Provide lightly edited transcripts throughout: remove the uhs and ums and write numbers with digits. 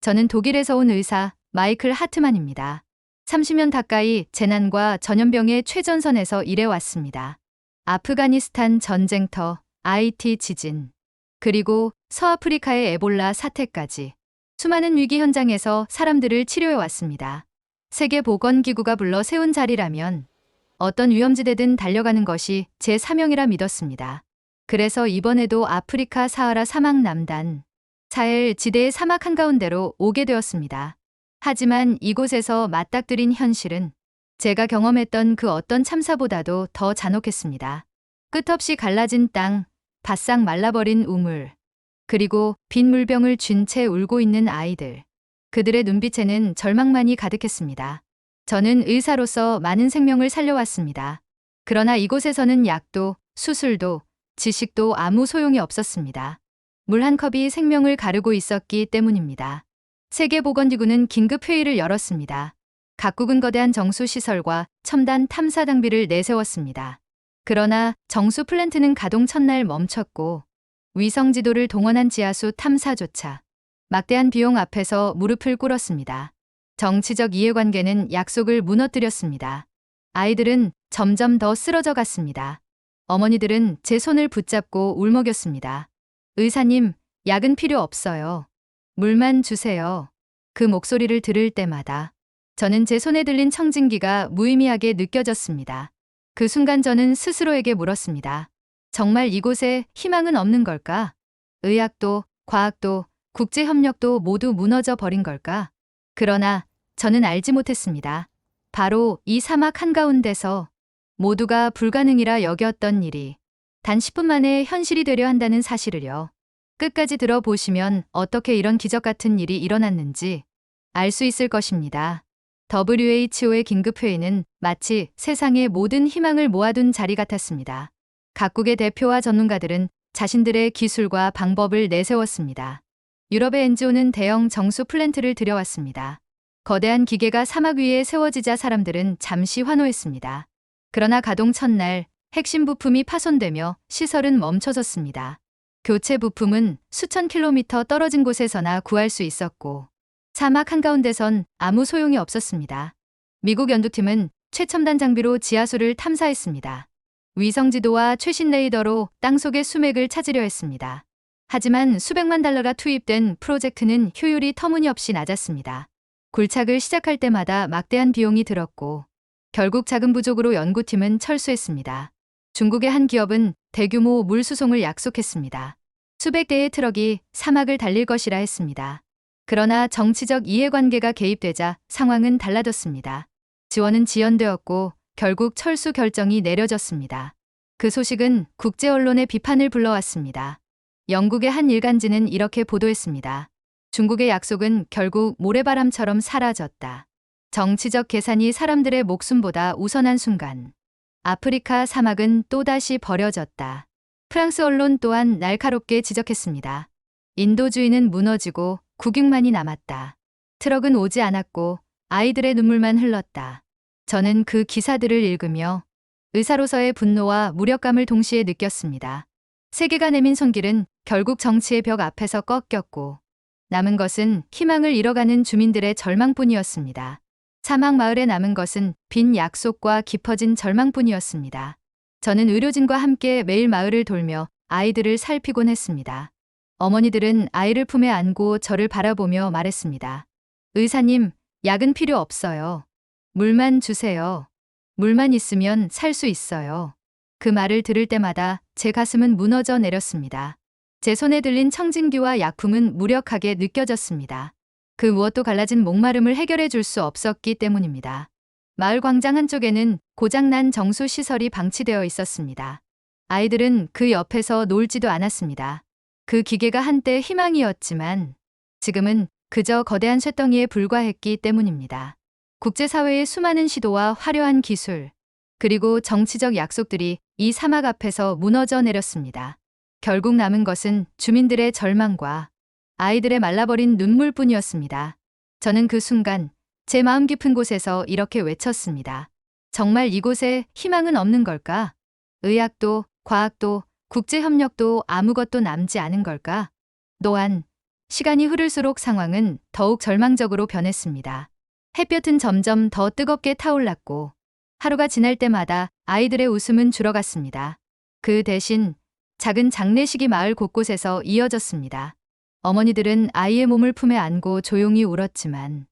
저는 독일에서 온 의사 마이클 하트만입니다. 30년 가까이 재난과 전염병의 최전선에서 일해왔습니다. 아프가니스탄 전쟁터, IT 지진, 그리고 서아프리카의 에볼라 사태까지 수많은 위기 현장에서 사람들을 치료해왔습니다. 세계보건기구가 불러 세운 자리라면 어떤 위험지대든 달려가는 것이 제 사명이라 믿었습니다. 그래서 이번에도 아프리카 사하라 사막 남단, 사헬 지대의 사막 한가운데로 오게 되었습니다. 하지만 이곳에서 맞닥뜨린 현실은 제가 경험했던 그 어떤 참사보다도 더 잔혹했습니다. 끝없이 갈라진 땅, 바싹 말라버린 우물, 그리고 빈 물병을 쥔 채 울고 있는 아이들. 그들의 눈빛에는 절망만이 가득했습니다. 저는 의사로서 많은 생명을 살려왔습니다. 그러나 이곳에서는 약도, 수술도, 지식도 아무 소용이 없었습니다. 물 한 컵이 생명을 가르고 있었기 때문입니다. 세계보건기구는 긴급회의를 열었습니다. 각국은 거대한 정수시설과 첨단 탐사 장비를 내세웠습니다. 그러나 정수 플랜트는 가동 첫날 멈췄고 위성지도를 동원한 지하수 탐사조차 막대한 비용 앞에서 무릎을 꿇었습니다. 정치적 이해관계는 약속을 무너뜨렸습니다. 아이들은 점점 더 쓰러져 갔습니다. 어머니들은 제 손을 붙잡고 울먹였습니다. 의사님, 약은 필요 없어요. 물만 주세요. 그 목소리를 들을 때마다 저는 제 손에 들린 청진기가 무의미하게 느껴졌습니다. 그 순간 저는 스스로에게 물었습니다. 정말 이곳에 희망은 없는 걸까? 의학도, 과학도, 국제협력도 모두 무너져 버린 걸까? 그러나 저는 알지 못했습니다. 바로 이 사막 한가운데서 모두가 불가능이라 여겼던 일이 단 10분 만에 현실이 되려 한다는 사실을요. 끝까지 들어보시면 어떻게 이런 기적 같은 일이 일어났는지 알 수 있을 것입니다. WHO의 긴급회의는 마치 세상의 모든 희망을 모아둔 자리 같았습니다. 각국의 대표와 전문가들은 자신들의 기술과 방법을 내세웠습니다. 유럽의 NGO는 대형 정수 플랜트를 들여왔습니다. 거대한 기계가 사막 위에 세워지자 사람들은 잠시 환호했습니다. 그러나 가동 첫날 핵심 부품이 파손되며 시설은 멈춰졌습니다. 교체 부품은 수천 킬로미터 떨어진 곳에서나 구할 수 있었고 사막 한가운데선 아무 소용이 없었습니다. 미국 연구팀은 최첨단 장비로 지하수를 탐사했습니다. 위성지도와 최신 레이더로 땅속의 수맥을 찾으려 했습니다. 하지만 수백만 달러가 투입된 프로젝트는 효율이 터무니없이 낮았습니다. 굴착을 시작할 때마다 막대한 비용이 들었고 결국 자금 부족으로 연구팀은 철수했습니다. 중국의 한 기업은 대규모 물 수송을 약속했습니다. 수백 대의 트럭이 사막을 달릴 것이라 했습니다. 그러나 정치적 이해관계가 개입되자 상황은 달라졌습니다. 지원은 지연되었고 결국 철수 결정이 내려졌습니다. 그 소식은 국제 언론의 비판을 불러왔습니다. 영국의 한 일간지는 이렇게 보도했습니다. 중국의 약속은 결국 모래바람처럼 사라졌다. 정치적 계산이 사람들의 목숨보다 우선한 순간 아프리카 사막은 또다시 버려졌다. 프랑스 언론 또한 날카롭게 지적했습니다. 인도주의는 무너지고 국익만이 남았다. 트럭은 오지 않았고 아이들의 눈물만 흘렀다. 저는 그 기사들을 읽으며 의사로서의 분노와 무력감을 동시에 느꼈습니다. 세계가 내민 손길은 결국 정치의 벽 앞에서 꺾였고 남은 것은 희망을 잃어가는 주민들의 절망뿐이었습니다. 사막 마을에 남은 것은 빈 약속과 깊어진 절망뿐이었습니다. 저는 의료진과 함께 매일 마을을 돌며 아이들을 살피곤 했습니다. 어머니들은 아이를 품에 안고 저를 바라보며 말했습니다. 의사님, 약은 필요 없어요. 물만 주세요. 물만 있으면 살 수 있어요. 그 말을 들을 때마다 제 가슴은 무너져 내렸습니다. 제 손에 들린 청진기와 약품은 무력하게 느껴졌습니다. 그 무엇도 갈라진 목마름을 해결해 줄 수 없었기 때문입니다. 마을 광장 한쪽에는 고장난 정수 시설이 방치되어 있었습니다. 아이들은 그 옆에서 놀지도 않았습니다. 그 기계가 한때 희망이었지만 지금은 그저 거대한 쇳덩이에 불과했기 때문입니다. 국제사회의 수많은 시도와 화려한 기술, 그리고 정치적 약속들이 이 사막 앞에서 무너져 내렸습니다. 결국 남은 것은 주민들의 절망과 아이들의 말라버린 눈물뿐이었습니다. 저는 그 순간 제 마음 깊은 곳에서 이렇게 외쳤습니다. 정말 이곳에 희망은 없는 걸까? 의학도, 과학도, 국제협력도 아무것도 남지 않은 걸까? 또한 시간이 흐를수록 상황은 더욱 절망적으로 변했습니다. 햇볕은 점점 더 뜨겁게 타올랐고 하루가 지날 때마다 아이들의 웃음은 줄어갔습니다. 그 대신 작은 장례식이 마을 곳곳에서 이어졌습니다. 어머니들은 아이의 몸을 품에 안고 조용히 울었지만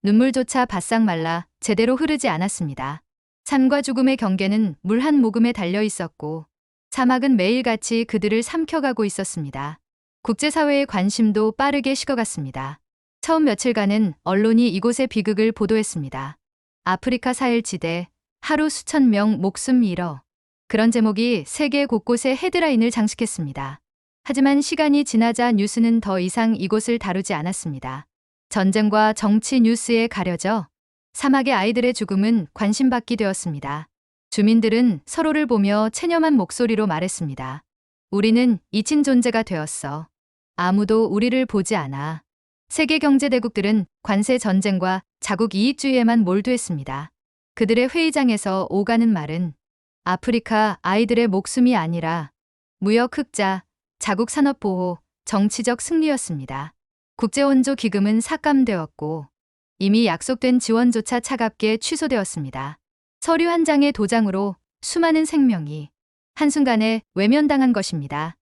눈물조차 바싹 말라 제대로 흐르지 않았습니다. 삶과 죽음의 경계는 물 한 모금에 달려 있었고 사막은 매일같이 그들을 삼켜가고 있었습니다. 국제사회의 관심도 빠르게 식어갔습니다. 처음 며칠간은 언론이 이곳의 비극을 보도했습니다. 아프리카 사헬 지대, 하루 수천 명 목숨 잃어. 그런 제목이 세계 곳곳에 헤드라인을 장식했습니다. 하지만 시간이 지나자 뉴스는 더 이상 이곳을 다루지 않았습니다. 전쟁과 정치 뉴스에 가려져 사막의 아이들의 죽음은 관심받기 되었습니다. 주민들은 서로를 보며 체념한 목소리로 말했습니다. 우리는 잊힌 존재가 되었어. 아무도 우리를 보지 않아. 세계 경제대국들은 관세 전쟁과 자국 이익주의에만 몰두했습니다. 그들의 회의장에서 오가는 말은 아프리카 아이들의 목숨이 아니라 무역 흑자, 자국 산업보호, 정치적 승리였습니다. 국제원조 기금은 삭감되었고 이미 약속된 지원조차 차갑게 취소되었습니다. 서류 한 장의 도장으로 수많은 생명이 한순간에 외면당한 것입니다.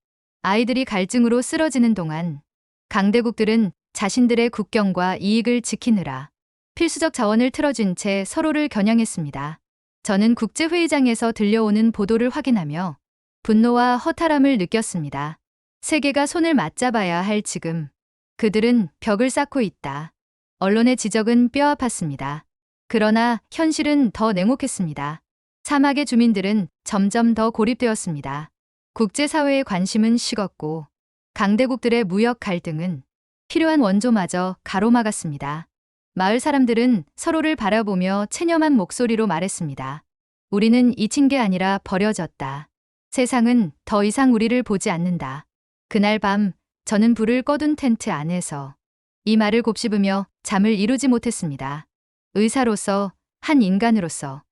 아이들이 갈증으로 쓰러지는 동안 강대국들은 자신들의 국경과 이익을 지키느라 필수적 자원을 틀어준 채 서로를 겨냥했습니다. 저는 국제회의장에서 들려오는 보도를 확인하며 분노와 허탈함을 느꼈습니다. 세계가 손을 맞잡아야 할 지금 그들은 벽을 쌓고 있다. 언론의 지적은 뼈 아팠습니다. 그러나 현실은 더 냉혹했습니다. 사막의 주민들은 점점 더 고립되었습니다. 국제사회의 관심은 식었고 강대국들의 무역 갈등은 필요한 원조마저 가로막았습니다. 마을 사람들은 서로를 바라보며 체념한 목소리로 말했습니다. 우리는 잊힌 게 아니라 버려졌다. 세상은 더 이상 우리를 보지 않는다. 그날 밤 저는 불을 꺼둔 텐트 안에서 이 말을 곱씹으며 잠을 이루지 못했습니다. 의사로서, 한 인간으로서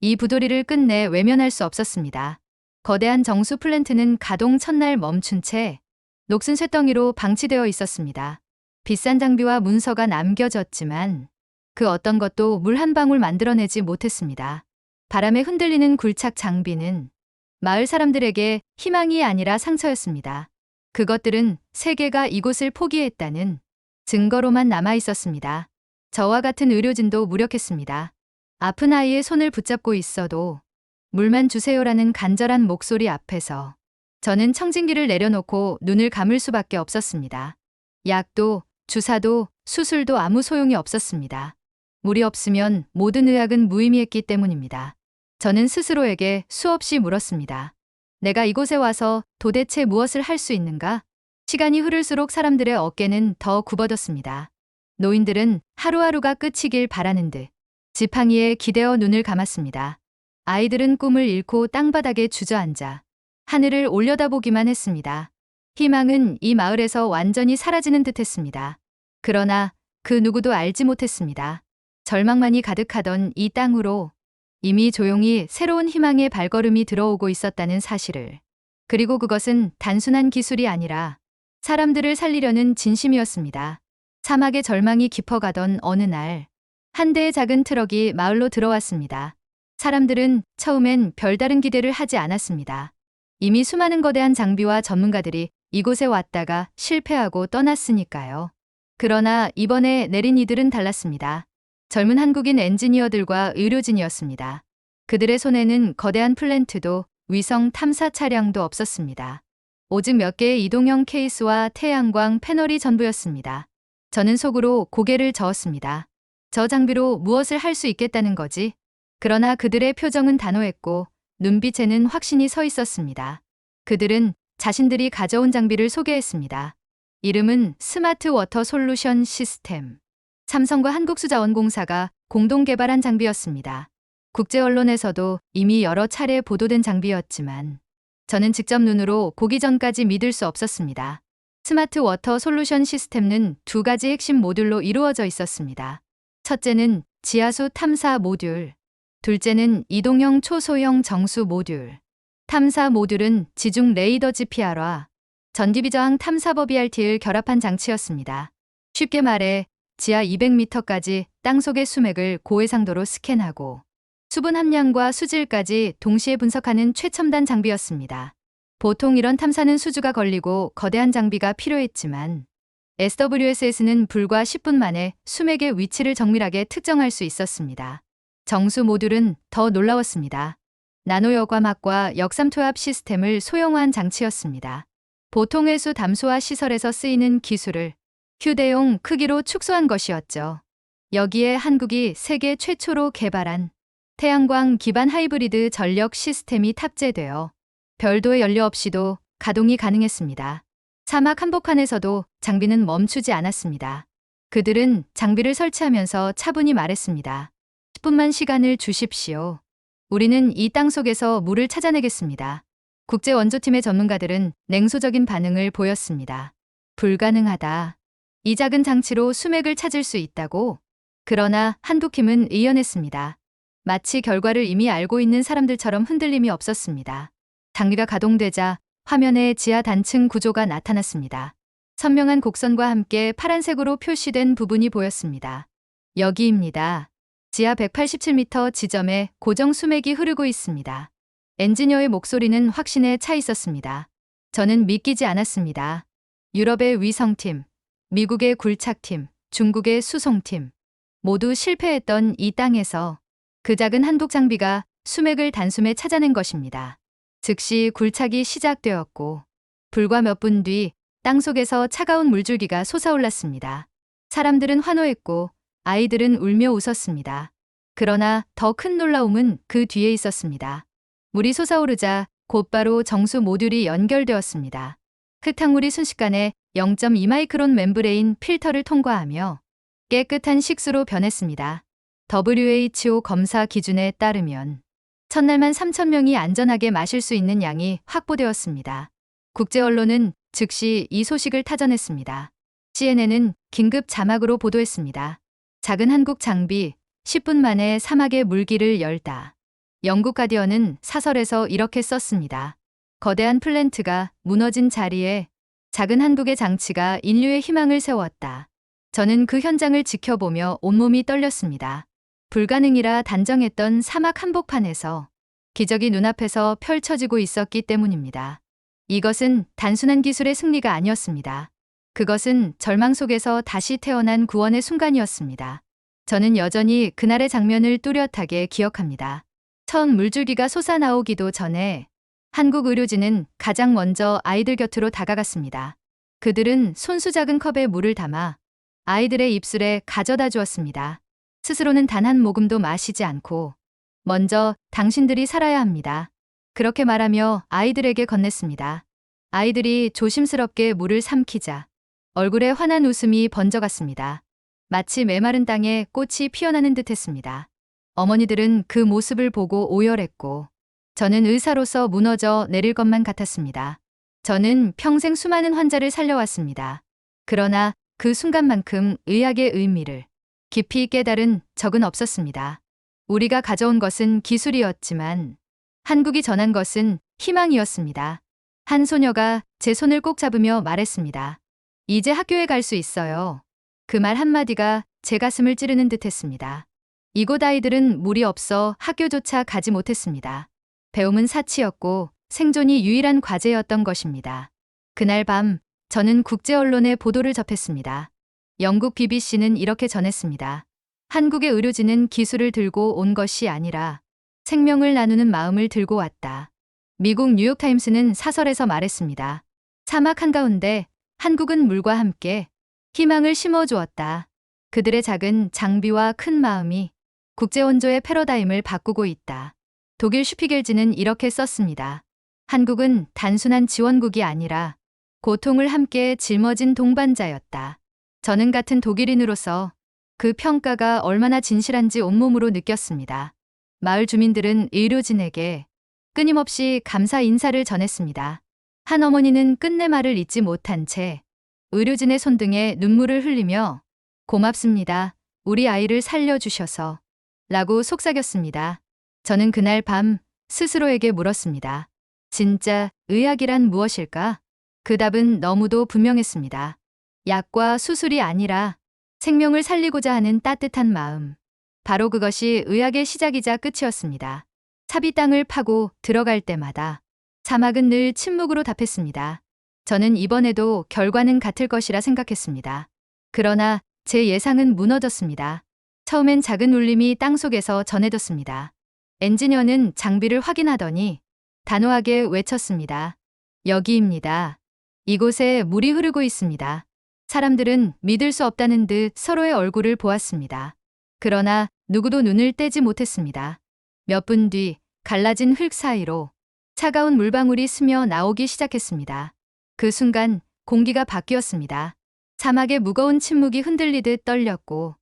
이 부조리를 끝내 외면할 수 없었습니다. 거대한 정수 플랜트는 가동 첫날 멈춘 채 녹슨 쇳덩이로 방치되어 있었습니다. 비싼 장비와 문서가 남겨졌지만 그 어떤 것도 물 한 방울 만들어내지 못했습니다. 바람에 흔들리는 굴착 장비는 마을 사람들에게 희망이 아니라 상처였습니다. 그것들은 세계가 이곳을 포기했다는 증거로만 남아 있었습니다. 저와 같은 의료진도 무력했습니다. 아픈 아이의 손을 붙잡고 있어도 물만 주세요라는 간절한 목소리 앞에서 저는 청진기를 내려놓고 눈을 감을 수밖에 없었습니다. 약도, 주사도, 수술도 아무 소용이 없었습니다. 물이 없으면 모든 의학은 무의미했기 때문입니다. 저는 스스로에게 수없이 물었습니다. 내가 이곳에 와서 도대체 무엇을 할 수 있는가? 시간이 흐를수록 사람들의 어깨는 더 굽어졌습니다. 노인들은 하루하루가 끝이길 바라는 듯 지팡이에 기대어 눈을 감았습니다. 아이들은 꿈을 잃고 땅바닥에 주저앉아 하늘을 올려다보기만 했습니다. 희망은 이 마을에서 완전히 사라지는 듯했습니다. 그러나 그 누구도 알지 못했습니다. 절망만이 가득하던 이 땅으로 이미 조용히 새로운 희망의 발걸음이 들어오고 있었다는 사실을. 그리고 그것은 단순한 기술이 아니라 사람들을 살리려는 진심이었습니다. 사막의 절망이 깊어가던 어느 날, 한 대의 작은 트럭이 마을로 들어왔습니다. 사람들은 처음엔 별다른 기대를 하지 않았습니다. 이미 수많은 거대한 장비와 전문가들이 이곳에 왔다가 실패하고 떠났으니까요. 그러나 이번에 내린 이들은 달랐습니다. 젊은 한국인 엔지니어들과 의료진이었습니다. 그들의 손에는 거대한 플랜트도 위성 탐사 차량도 없었습니다. 오직 몇 개의 이동형 케이스와 태양광 패널이 전부였습니다. 저는 속으로 고개를 저었습니다. 저 장비로 무엇을 할 수 있겠다는 거지? 그러나 그들의 표정은 단호했고 눈빛에는 확신이 서 있었습니다. 그들은 자신들이 가져온 장비를 소개했습니다. 이름은 스마트 워터 솔루션 시스템. 삼성과 한국수자원공사가 공동 개발한 장비였습니다. 국제 언론에서도 이미 여러 차례 보도된 장비였지만 저는 직접 눈으로 보기 전까지 믿을 수 없었습니다. 스마트 워터 솔루션 시스템은 두 가지 핵심 모듈로 이루어져 있었습니다. 첫째는 지하수 탐사 모듈, 둘째는 이동형 초소형 정수 모듈. 탐사 모듈은 지중 레이더 GPR화, 전기비저항 탐사법 BRT를 결합한 장치였습니다. 쉽게 말해 지하 200m까지 땅속의 수맥을 고해상도로 스캔하고 수분 함량과 수질까지 동시에 분석하는 최첨단 장비였습니다. 보통 이런 탐사는 수주가 걸리고 거대한 장비가 필요했지만 SWS에서는 불과 10분 만에 수맥의 위치를 정밀하게 특정할 수 있었습니다. 정수 모듈은 더 놀라웠습니다. 나노 여과막과 역삼투합 시스템을 소형화한 장치였습니다. 보통 해수 담소화 시설에서 쓰이는 기술을 휴대용 크기로 축소한 것이었죠. 여기에 한국이 세계 최초로 개발한 태양광 기반 하이브리드 전력 시스템이 탑재되어 별도의 연료 없이도 가동이 가능했습니다. 사막 한복판에서도 장비는 멈추지 않았습니다. 그들은 장비를 설치하면서 차분히 말했습니다. 10분만 시간을 주십시오. 우리는 이 땅속에서 물을 찾아내겠습니다. 국제원조팀의 전문가들은 냉소적인 반응을 보였습니다. 불가능하다. 이 작은 장치로 수맥을 찾을 수 있다고? 그러나 한국팀은 의연했습니다. 마치 결과를 이미 알고 있는 사람들처럼 흔들림이 없었습니다. 장비가 가동되자 화면에 지하 단층 구조가 나타났습니다. 선명한 곡선과 함께 파란색으로 표시된 부분이 보였습니다. 여기입니다. 지하 187m 지점에 고정 수맥이 흐르고 있습니다. 엔지니어의 목소리는 확신에 차 있었습니다. 저는 믿기지 않았습니다. 유럽의 위성팀, 미국의 굴착팀, 중국의 수송팀 모두 실패했던 이 땅에서 그 작은 한국 장비가 수맥을 단숨에 찾아낸 것입니다. 즉시 굴착이 시작되었고 불과 몇 분 뒤 땅속에서 차가운 물줄기가 솟아올랐습니다. 사람들은 환호했고 아이들은 울며 웃었습니다. 그러나 더 큰 놀라움은 그 뒤에 있었습니다. 물이 솟아오르자 곧바로 정수 모듈이 연결되었습니다. 흙탕물이 순식간에 0.2 마이크론 멤브레인 필터를 통과하며 깨끗한 식수로 변했습니다. WHO 검사 기준에 따르면 첫날만 3,000명이 안전하게 마실 수 있는 양이 확보되었습니다. 국제 언론은 즉시 이 소식을 타전했습니다. CNN은 긴급 자막으로 보도했습니다. 작은 한국 장비 10분 만에 사막의 물길을 열다. 영국 가디언은 사설에서 이렇게 썼습니다. 거대한 플랜트가 무너진 자리에 작은 한국의 장치가 인류의 희망을 세웠다. 저는 그 현장을 지켜보며 온몸이 떨렸습니다. 불가능이라 단정했던 사막 한복판에서 기적이 눈앞에서 펼쳐지고 있었기 때문입니다. 이것은 단순한 기술의 승리가 아니었습니다. 그것은 절망 속에서 다시 태어난 구원의 순간이었습니다. 저는 여전히 그날의 장면을 뚜렷하게 기억합니다. 처음 물줄기가 솟아나오기도 전에 한국 의료진은 가장 먼저 아이들 곁으로 다가갔습니다. 그들은 손수 작은 컵에 물을 담아 아이들의 입술에 가져다 주었습니다. 스스로는 단 한 모금도 마시지 않고 먼저 당신들이 살아야 합니다. 그렇게 말하며 아이들에게 건넸습니다. 아이들이 조심스럽게 물을 삼키자 얼굴에 환한 웃음이 번져갔습니다. 마치 메마른 땅에 꽃이 피어나는 듯했습니다. 어머니들은 그 모습을 보고 오열했고 저는 의사로서 무너져 내릴 것만 같았습니다. 저는 평생 수많은 환자를 살려왔습니다. 그러나 그 순간만큼 의학의 의미를 깊이 깨달은 적은 없었습니다. 우리가 가져온 것은 기술이었지만 한국이 전한 것은 희망이었습니다. 한 소녀가 제 손을 꼭 잡으며 말했습니다. 이제 학교에 갈 수 있어요. 그 말 한마디가 제 가슴을 찌르는 듯했습니다. 이곳 아이들은 물이 없어 학교조차 가지 못했습니다. 배움은 사치였고 생존이 유일한 과제였던 것입니다. 그날 밤 저는 국제 언론의 보도를 접했습니다. 영국 BBC는 이렇게 전했습니다. 한국의 의료진은 기술을 들고 온 것이 아니라 생명을 나누는 마음을 들고 왔다. 미국 뉴욕타임스는 사설에서 말했습니다. 사막 한가운데 한국은 물과 함께 희망을 심어주었다. 그들의 작은 장비와 큰 마음이 국제원조의 패러다임을 바꾸고 있다. 독일 슈피겔지는 이렇게 썼습니다. 한국은 단순한 지원국이 아니라 고통을 함께 짊어진 동반자였다. 저는 같은 독일인으로서 그 평가가 얼마나 진실한지 온몸으로 느꼈습니다. 마을 주민들은 의료진에게 끊임없이 감사 인사를 전했습니다. 한 어머니는 끝내 말을 잇지 못한 채 의료진의 손등에 눈물을 흘리며 고맙습니다. 우리 아이를 살려주셔서 라고 속삭였습니다. 저는 그날 밤 스스로에게 물었습니다. 진짜 의학이란 무엇일까? 그 답은 너무도 분명했습니다. 약과 수술이 아니라 생명을 살리고자 하는 따뜻한 마음. 바로 그것이 의학의 시작이자 끝이었습니다. 삽이 땅을 파고 들어갈 때마다 사막은 늘 침묵으로 답했습니다. 저는 이번에도 결과는 같을 것이라 생각했습니다. 그러나 제 예상은 무너졌습니다. 처음엔 작은 울림이 땅속에서 전해졌습니다. 엔지니어는 장비를 확인하더니 단호하게 외쳤습니다. 여기입니다. 이곳에 물이 흐르고 있습니다. 사람들은 믿을 수 없다는 듯 서로의 얼굴을 보았습니다. 그러나 누구도 눈을 떼지 못했습니다. 몇 분 뒤 갈라진 흙 사이로 차가운 물방울이 스며 나오기 시작했습니다. 그 순간 공기가 바뀌었습니다. 사막의 무거운 침묵이 흔들리듯 떨렸고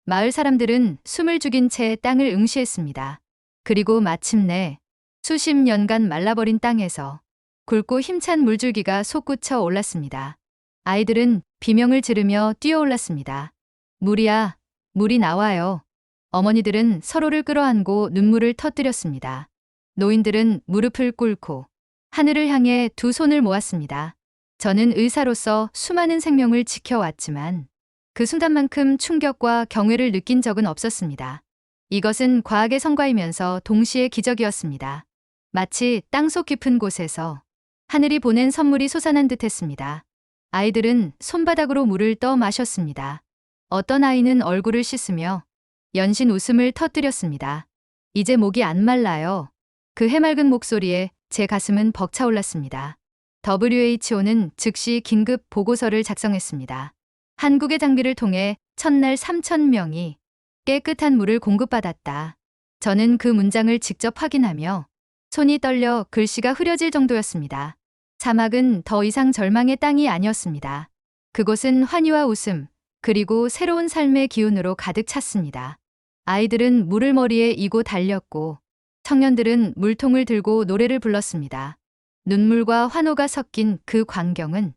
마을 사람들은 숨을 죽인 채 땅을 응시했습니다. 그리고 마침내 수십 년간 말라버린 땅에서 굵고 힘찬 물줄기가 솟구쳐 올랐습니다. 아이들은 비명을 지르며 뛰어올랐습니다. 물이야, 물이 나와요. 어머니들은 서로를 끌어안고 눈물을 터뜨렸습니다. 노인들은 무릎을 꿇고 하늘을 향해 두 손을 모았습니다. 저는 의사로서 수많은 생명을 지켜왔지만 그 순간만큼 충격과 경외를 느낀 적은 없었습니다. 이것은 과학의 성과이면서 동시에 기적이었습니다. 마치 땅속 깊은 곳에서 하늘이 보낸 선물이 솟아난 듯했습니다. 아이들은 손바닥으로 물을 떠 마셨습니다. 어떤 아이는 얼굴을 씻으며 연신 웃음을 터뜨렸습니다. 이제 목이 안 말라요. 그 해맑은 목소리에 제 가슴은 벅차올랐습니다. WHO는 즉시 긴급 보고서를 작성했습니다. 한국의 장비를 통해 첫날 3,000명이 깨끗한 물을 공급받았다. 저는 그 문장을 직접 확인하며 손이 떨려 글씨가 흐려질 정도였습니다. 사막은 더 이상 절망의 땅이 아니었습니다. 그곳은 환희와 웃음, 그리고 새로운 삶의 기운으로 가득 찼습니다. 아이들은 물을 머리에 이고 달렸고 청년들은 물통을 들고 노래를 불렀습니다. 눈물과 환호가 섞인 그 광경은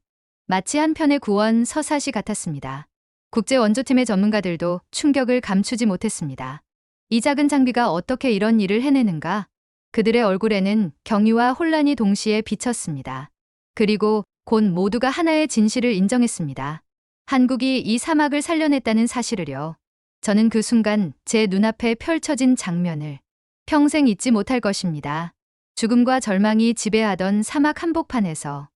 마치 한 편의 구원 서사시 같았습니다. 국제원조팀의 전문가들도 충격을 감추지 못했습니다. 이 작은 장비가 어떻게 이런 일을 해내는가? 그들의 얼굴에는 경의와 혼란이 동시에 비쳤습니다. 그리고 곧 모두가 하나의 진실을 인정했습니다. 한국이 이 사막을 살려냈다는 사실을요. 저는 그 순간 제 눈앞에 펼쳐진 장면을 평생 잊지 못할 것입니다. 죽음과 절망이 지배하던 사막 한복판에서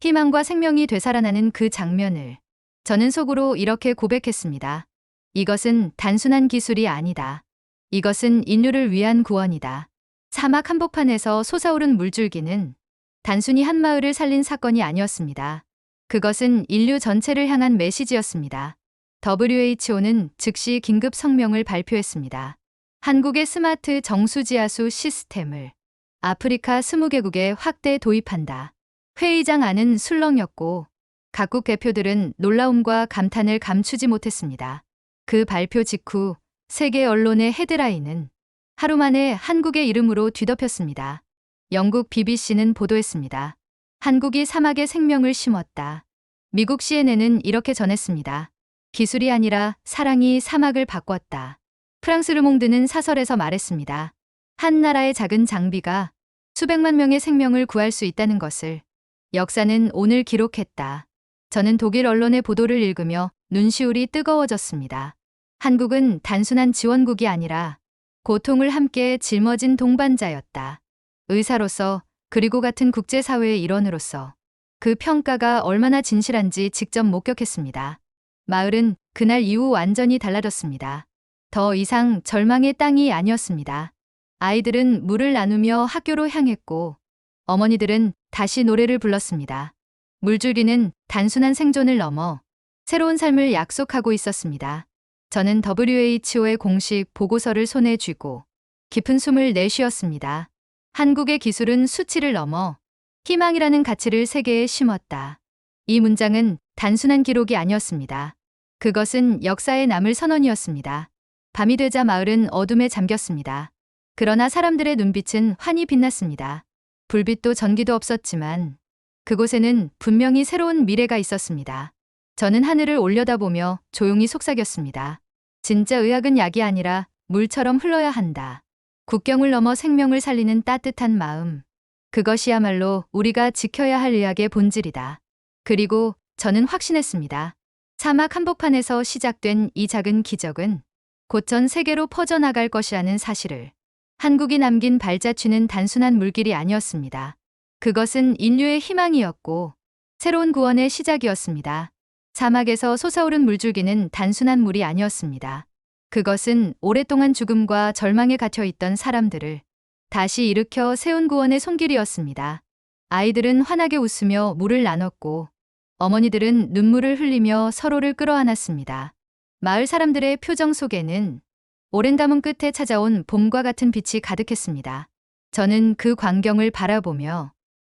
희망과 생명이 되살아나는 그 장면을 저는 속으로 이렇게 고백했습니다. 이것은 단순한 기술이 아니다. 이것은 인류를 위한 구원이다. 사막 한복판에서 솟아오른 물줄기는 단순히 한 마을을 살린 사건이 아니었습니다. 그것은 인류 전체를 향한 메시지였습니다. WHO는 즉시 긴급 성명을 발표했습니다. 한국의 스마트 정수지하수 시스템을 아프리카 20개국에 확대 도입한다. 회의장 안은 술렁였고 각국 대표들은 놀라움과 감탄을 감추지 못했습니다. 그 발표 직후 세계 언론의 헤드라인은 하루 만에 한국의 이름으로 뒤덮였습니다. 영국 BBC는 보도했습니다. 한국이 사막에 생명을 심었다. 미국 CNN은 이렇게 전했습니다. 기술이 아니라 사랑이 사막을 바꿨다. 프랑스 르몽드는 사설에서 말했습니다. 한 나라의 작은 장비가 수백만 명의 생명을 구할 수 있다는 것을 역사는 오늘 기록했다. 저는 독일 언론의 보도를 읽으며 눈시울이 뜨거워졌습니다. 한국은 단순한 지원국이 아니라 고통을 함께 짊어진 동반자였다. 의사로서 그리고 같은 국제사회의 일원으로서 그 평가가 얼마나 진실한지 직접 목격했습니다. 마을은 그날 이후 완전히 달라졌습니다. 더 이상 절망의 땅이 아니었습니다. 아이들은 물을 나누며 학교로 향했고 어머니들은 다시 노래를 불렀습니다. 물줄기는 단순한 생존을 넘어 새로운 삶을 약속하고 있었습니다. 저는 WHO의 공식 보고서를 손에 쥐고 깊은 숨을 내쉬었습니다. 한국의 기술은 수치를 넘어 희망이라는 가치를 세계에 심었다. 이 문장은 단순한 기록이 아니었습니다. 그것은 역사에 남을 선언이었습니다. 밤이 되자 마을은 어둠에 잠겼습니다. 그러나 사람들의 눈빛은 환히 빛났습니다. 불빛도 전기도 없었지만 그곳에는 분명히 새로운 미래가 있었습니다. 저는 하늘을 올려다보며 조용히 속삭였습니다. 진짜 의학은 약이 아니라 물처럼 흘러야 한다. 국경을 넘어 생명을 살리는 따뜻한 마음. 그것이야말로 우리가 지켜야 할 의학의 본질이다. 그리고 저는 확신했습니다. 사막 한복판에서 시작된 이 작은 기적은 곧 전 세계로 퍼져나갈 것이라는 사실을. 한국이 남긴 발자취는 단순한 물길이 아니었습니다. 그것은 인류의 희망이었고 새로운 구원의 시작이었습니다. 사막에서 솟아오른 물줄기는 단순한 물이 아니었습니다. 그것은 오랫동안 죽음과 절망에 갇혀있던 사람들을 다시 일으켜 세운 구원의 손길이었습니다. 아이들은 환하게 웃으며 물을 나눴고 어머니들은 눈물을 흘리며 서로를 끌어안았습니다. 마을 사람들의 표정 속에는 오랜 가뭄 끝에 찾아온 봄과 같은 빛이 가득했습니다. 저는 그 광경을 바라보며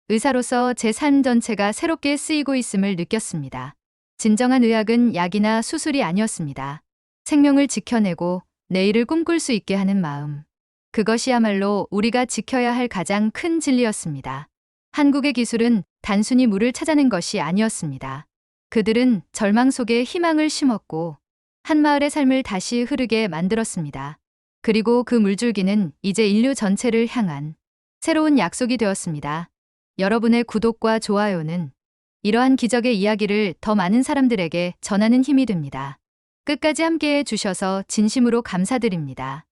의사로서 제 삶 전체가 새롭게 쓰이고 있음을 느꼈습니다. 진정한 의학은 약이나 수술이 아니었습니다. 생명을 지켜내고 내일을 꿈꿀 수 있게 하는 마음. 그것이야말로 우리가 지켜야 할 가장 큰 진리였습니다. 한국의 기술은 단순히 물을 찾아낸 것이 아니었습니다. 그들은 절망 속에 희망을 심었고 한 마을의 삶을 다시 흐르게 만들었습니다. 그리고 그 물줄기는 이제 인류 전체를 향한 새로운 약속이 되었습니다. 여러분의 구독과 좋아요는 이러한 기적의 이야기를 더 많은 사람들에게 전하는 힘이 됩니다. 끝까지 함께해 주셔서 진심으로 감사드립니다.